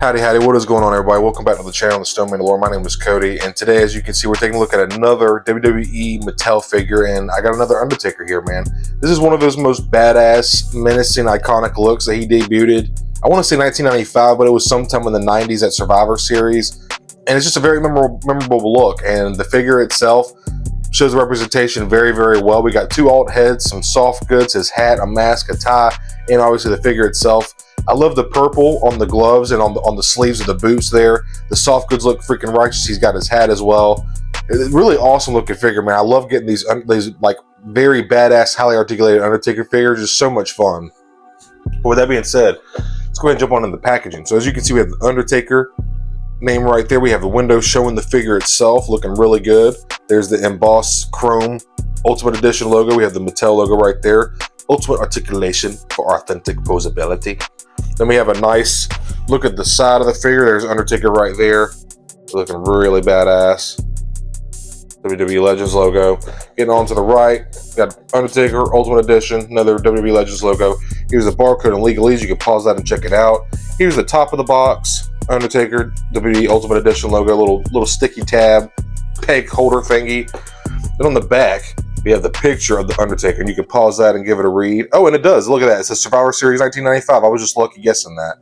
Howdy, what is going on, everybody? Welcome back to the channel, The Stone Mandalorian. My name is Cody, and today, as you can see, we're taking a look at another WWE Mattel figure, and I got another Undertaker here, man. This is one of his most badass, menacing, iconic looks that he debuted. I want to say 1995, but it was sometime in the 90s at Survivor Series, and it's just a very memorable look, and the figure itself shows the representation very, very well. We got two alt heads, some soft goods, his hat, a mask, a tie, and obviously the figure itself. I love the purple on the gloves and on the sleeves of the boots there. The soft goods look freaking righteous. He's got his hat as well. Really awesome looking figure, man. I love getting these like very badass, highly articulated Undertaker figures. Just so much fun. But with that being said, let's go ahead and jump on into the packaging. So as you can see, we have the Undertaker name right there. We have the window showing the figure itself, looking really good. There's the embossed chrome Ultimate Edition logo. We have the Mattel logo right there. Ultimate articulation for authentic posability. Then we have a nice look at the side of the figure. There's Undertaker right there, looking really badass. WWE Legends logo. Getting on to the right, got Undertaker Ultimate Edition, another WWE Legends logo. Here's the barcode and legalese. You can pause that and check it out. Here's the top of the box, Undertaker WWE Ultimate Edition logo, little sticky tab, peg holder thingy. Then on the back, we have the picture of the Undertaker, and you can pause that and give it a read. Oh, and it does. Look at that. It says Survivor Series 1995. I was just lucky guessing that.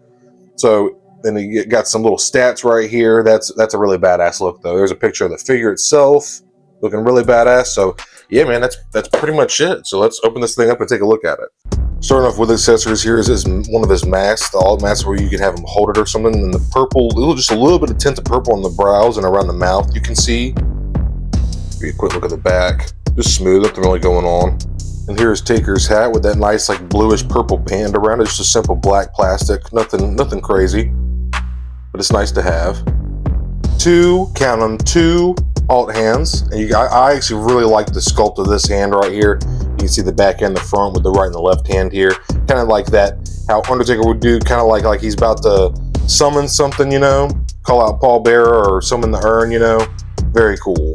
So then you got some little stats right here. That's a really badass look, though. There's a picture of the figure itself, looking really badass. So yeah, man, that's pretty much it. So let's open this thing up and take a look at it. Starting off with accessories, here is one of his masks, the alt mask where you can have him hold it or something. And the purple, just a little bit of tint of purple on the brows and around the mouth. You can see. Give you a quick look at the back. Just smooth, nothing really going on. And here's Taker's hat with that nice like bluish purple band around it. Just a simple black plastic, nothing crazy, but it's nice to have. Count them, two alt hands. And I actually really like the sculpt of this hand right here. You can see the back and the front with the right and the left hand here. Kind of like that, how Undertaker would do, kind of like he's about to summon something, you know, call out Paul Bearer or summon the urn, you know. Very cool.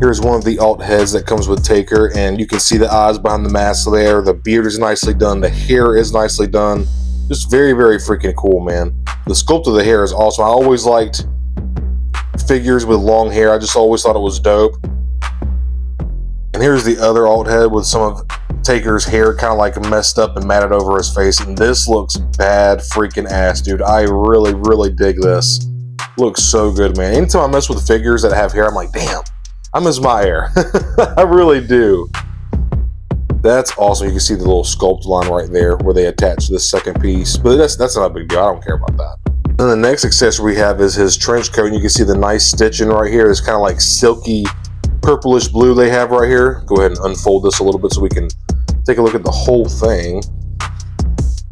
Here's one of the alt heads that comes with Taker, and you can see the eyes behind the mask there. The beard is nicely done. The hair is nicely done. Just very, very freaking cool, man. The sculpt of the hair is awesome. I always liked figures with long hair. I just always thought it was dope. And here's the other alt head with some of Taker's hair kind of like messed up and matted over his face. And this looks bad freaking ass, dude. I really, really dig this. Looks so good, man. Anytime I mess with figures that have hair, I'm like, damn. I miss my hair. I really do. That's awesome. You can see the little sculpt line right there where they attach this second piece. But that's not a big deal. I don't care about that. And the next accessory we have is his trench coat. And you can see the nice stitching right here. It's kind of like silky purplish blue they have right here. Go ahead and unfold this a little bit so we can take a look at the whole thing.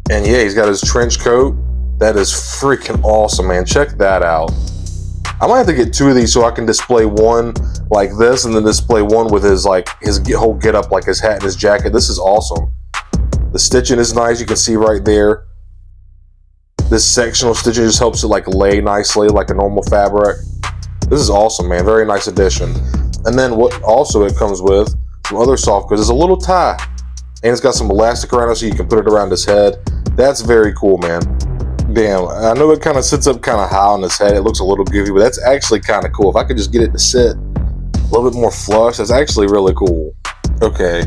And yeah, he's got his trench coat. That is freaking awesome, man. Check that out. I might have to get two of these so I can display one like this and then display one with his whole getup, like his hat and his jacket. This is awesome. The stitching is nice. You can see right there. This sectional stitching just helps it like lay nicely like a normal fabric. This is awesome, man. Very nice addition. And then what also it comes with, some other soft goods, is a little tie. And it's got some elastic around it so you can put it around his head. That's very cool, man. Damn, I know it kind of sits up kind of high on his head. It looks a little goofy, but that's actually kind of cool. If I could just get it to sit a little bit more flush, that's actually really cool. Okay,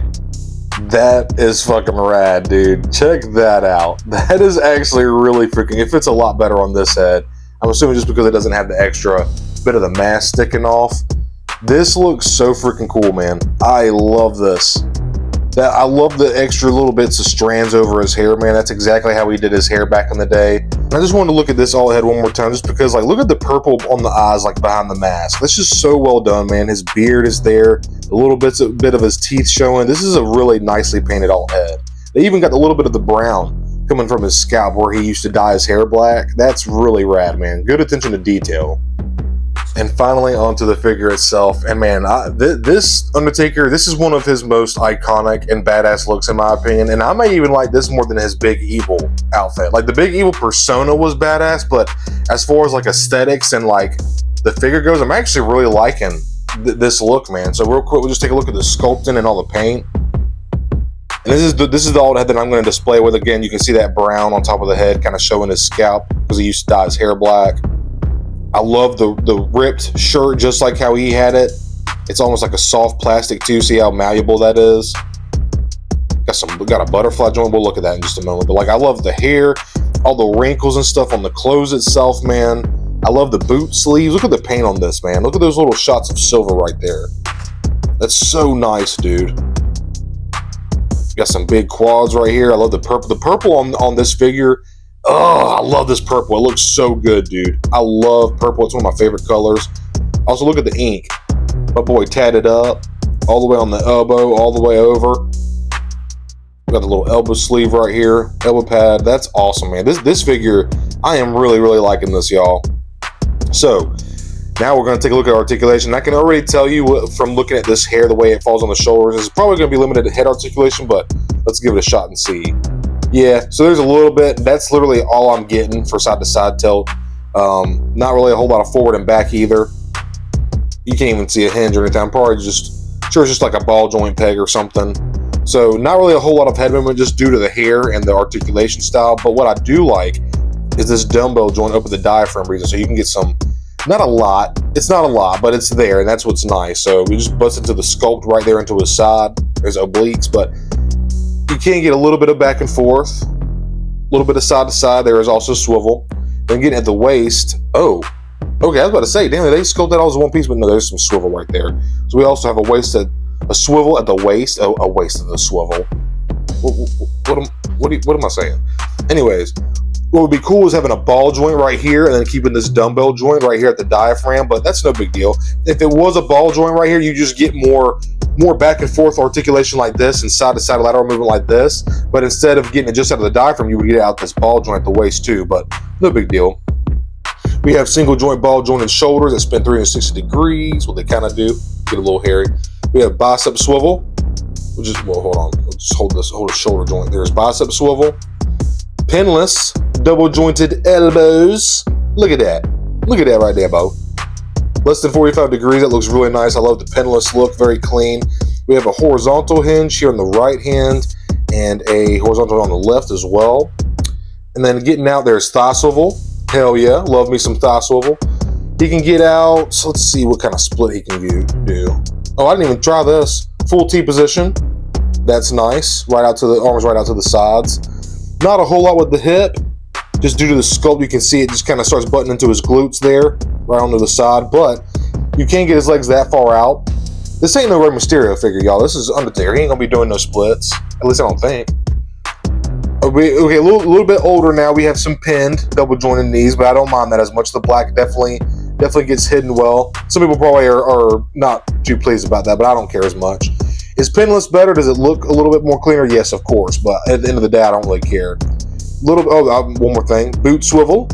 that is fucking rad, dude. Check that out. That is actually really freaking, it fits a lot better on this head. I'm assuming just because it doesn't have the extra bit of the mask sticking off. This looks so freaking cool, man. I love this. I love the extra little bits of strands over his hair, man. That's exactly how he did his hair back in the day. And I just wanted to look at this alt head one more time just because, like, look at the purple on the eyes, like, behind the mask. That's just so well done, man. His beard is there. A little bit of his teeth showing. This is a really nicely painted alt head. They even got a little bit of the brown coming from his scalp where he used to dye his hair black. That's really rad, man. Good attention to detail. And finally, onto the figure itself. And man, this Undertaker, this is one of his most iconic and badass looks in my opinion. And I may even like this more than his Big Evil outfit. Like the Big Evil persona was badass, but as far as like aesthetics and like the figure goes, I'm actually really liking this look, man. So real quick, we'll just take a look at the sculpting and all the paint. And this is the old head that I'm going to display with. Again, you can see that brown on top of the head, kind of showing his scalp because he used to dye his hair black. I love the ripped shirt, just like how he had it. It's almost like a soft plastic too. See how malleable that is? Got a butterfly joint. We'll look at that in just a moment. But like, I love the hair, all the wrinkles and stuff on the clothes itself, man. I love the boot sleeves. Look at the paint on this, man. Look at those little shots of silver right there. That's so nice, dude. Got some big quads right here. I love the purple. The purple on this figure. Oh, I love this purple. It looks so good, dude. I love purple. It's one of my favorite colors. Also, look at the ink. My boy tatted up all the way on the elbow, all the way over. We got the little elbow sleeve right here, elbow pad. That's awesome, man. This figure, I am really, really liking this, y'all. So now we're going to take a look at articulation. I can already tell you from looking at this hair, the way it falls on the shoulders, it's probably going to be limited to head articulation, but let's give it a shot and see. Yeah, so there's a little bit. That's literally all I'm getting for side-to-side tilt. Not really a whole lot of forward and back either. You can't even see a hinge or anything. I'm probably sure it's just like a ball joint peg or something. So not really a whole lot of head movement just due to the hair and the articulation style. But what I do like is this dumbbell joint up at the diaphragm region, so you can get some. Not a lot. It's not a lot, but it's there, and that's what's nice. So we just bust into the sculpt right there into his side. There's obliques, but you can get a little bit of back and forth, a little bit of side to side. There is also swivel. Then getting at the waist. Oh, okay. I was about to say, damn, they sculpted that all as one piece, but no, there's some swivel right there. So we also have a swivel at the waist. Oh, a waist of the swivel. What am I saying? Anyways. What would be cool is having a ball joint right here and then keeping this dumbbell joint right here at the diaphragm, but that's no big deal. If it was a ball joint right here, you just get more back and forth articulation like this and side to side lateral movement like this, but instead of getting it just out of the diaphragm, you would get it out this ball joint at the waist too, but no big deal. We have single joint ball joint and shoulders that spin 360 degrees, what they kind of do, get a little hairy. We have bicep swivel, which is, well, hold on, let's just hold the shoulder joint. There's bicep swivel, pinless, double jointed elbows. Look at that. Look at that right there, Bo. Less than 45 degrees. That looks really nice. I love the pinless look. Very clean. We have a horizontal hinge here on the right hand and a horizontal on the left as well. And then getting out, there's thigh swivel. Hell yeah. Love me some thigh swivel. He can get out. So let's see what kind of split he can do. Oh, I didn't even try this. Full T position. That's nice. Right out to the arms, right out to the sides. Not a whole lot with the hip. Just due to the sculpt, you can see it just kind of starts butting into his glutes there, right onto the side, but you can't get his legs that far out. This ain't no Rey Mysterio figure, y'all. This is Undertaker. He ain't gonna be doing no splits. At least I don't think. Okay, a little bit older now. We have some pinned, double jointed knees, but I don't mind that as much. The black definitely gets hidden well. Some people probably are not too pleased about that, but I don't care as much. Is pinless better? Does it look a little bit more cleaner? Yes, of course, but at the end of the day, I don't really care. One more thing. Boot swivel.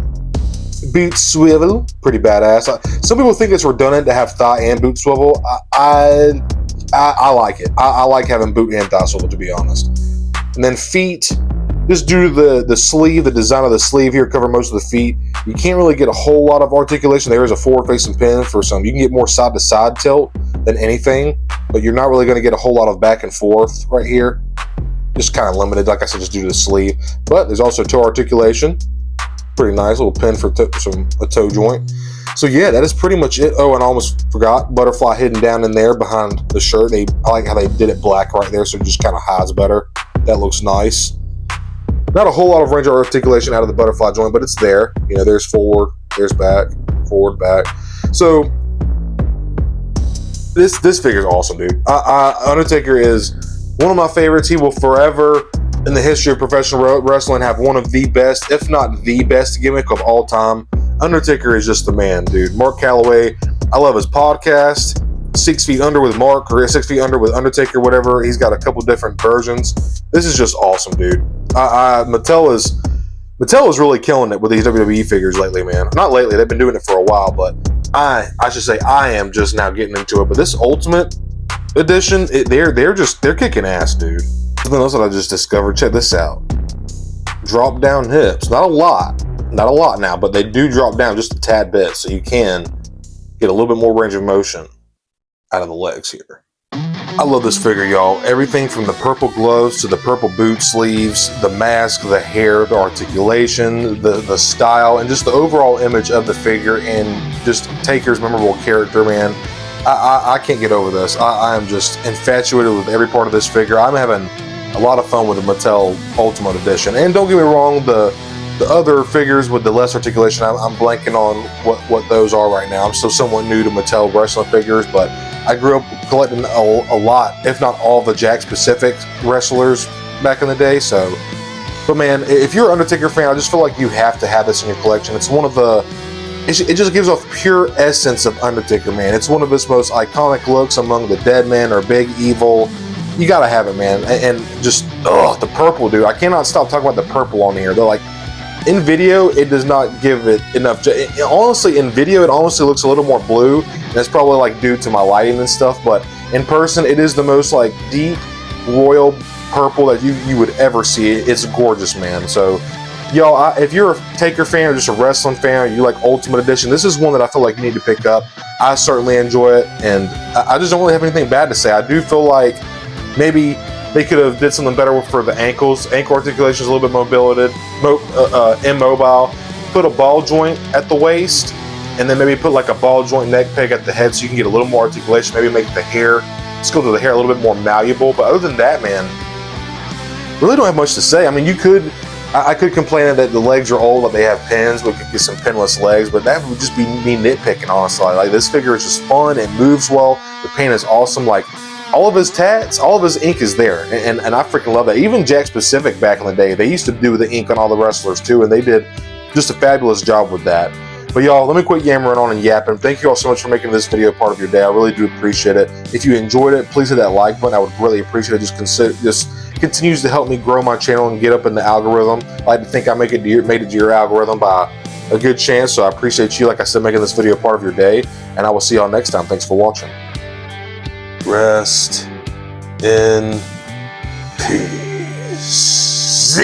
Boot swivel. Pretty badass. Some people think it's redundant to have thigh and boot swivel. I like it. I like having boot and thigh swivel, to be honest. And then feet. Just due to the sleeve, the design of the sleeve here cover most of the feet. You can't really get a whole lot of articulation. There is a forward-facing pin for some. You can get more side-to-side tilt than anything, but you're not really going to get a whole lot of back and forth right here. Just kind of limited, like I said, just due to the sleeve. But there's also toe articulation. Pretty nice little pin for a toe joint. So yeah, that is pretty much it. Oh, and I almost forgot, butterfly hidden down in there behind the shirt. I like how they did it black right there, so it just kind of hides better. That looks nice. Not a whole lot of range of articulation out of the butterfly joint, but it's there. You know, there's forward, there's back, forward, back. So this figure is awesome, dude. Undertaker is one of my favorites. He will forever, in the history of professional wrestling, have one of the best, if not the best gimmick of all time. Undertaker is just the man, dude. Mark Calloway, I love his podcast, 6 Feet Under with Mark, or 6 Feet Under with Undertaker, whatever. He's got a couple different versions. This is just awesome, dude. Mattel is really killing it with these WWE figures lately, man. Not lately, they've been doing it for a while, but I should say I am just now getting into it. But this Ultimate Edition, they're kicking ass, dude. Something else that I just discovered. Check this out. Drop down hips. Not a lot now, but they do drop down just a tad bit, so you can get a little bit more range of motion out of the legs here. I love this figure, y'all. Everything from the purple gloves to the purple boot sleeves, the mask, the hair, the articulation, the style, and just the overall image of the figure, and just Taker's memorable character, man. I can't get over this. I am just infatuated with every part of this figure. I'm having a lot of fun with the Mattel Ultimate Edition. And don't get me wrong, the other figures with the less articulation, I'm blanking on what those are right now. I'm still somewhat new to Mattel wrestling figures, but I grew up collecting a lot, if not all, the Jakks Pacific wrestlers back in the day. So, but man, if you're an Undertaker fan, I just feel like you have to have this in your collection. It's one of the, it just gives off pure essence of Undertaker, man. It's one of his most iconic looks among the Dead Man or Big Evil. You gotta have it, man. And just, the purple, dude. I cannot stop talking about the purple on here. They're like, in video, it does not give it enough. Honestly, in video, it honestly looks a little more blue. And that's probably like due to my lighting and stuff. But in person, it is the most like deep royal purple that you would ever see. It's gorgeous, man. So, y'all, if you're a Taker fan or just a wrestling fan, or you like Ultimate Edition, this is one that I feel like you need to pick up. I certainly enjoy it, and I just don't really have anything bad to say. I do feel like maybe they could have did something better for the ankles. Ankle articulation is a little bit immobile. Put a ball joint at the waist, and then maybe put like a ball joint neck peg at the head so you can get a little more articulation. Maybe make the hair, sculpt the hair a little bit more malleable. But other than that, man, really don't have much to say. I mean, I could complain that the legs are old, that they have pins. We could get some pinless legs, but that would just be me nitpicking, honestly. Like, this figure is just fun. It moves well. The paint is awesome. Like, all of his tats, all of his ink is there, and I freaking love that. Even Jakks Pacific back in the day, they used to do the ink on all the wrestlers too, and they did just a fabulous job with that. But y'all, let me quit yammering on and yapping. Thank you all so much for making this video part of your day. I really do appreciate it. If you enjoyed it, please hit that like button. I would really appreciate it. Just continues to help me grow my channel and get up in the algorithm. I like to think I made it to your algorithm by a good chance, so I appreciate you, like I said, making this video part of your day, and I will see y'all next time. Thanks for watching. Rest in peace.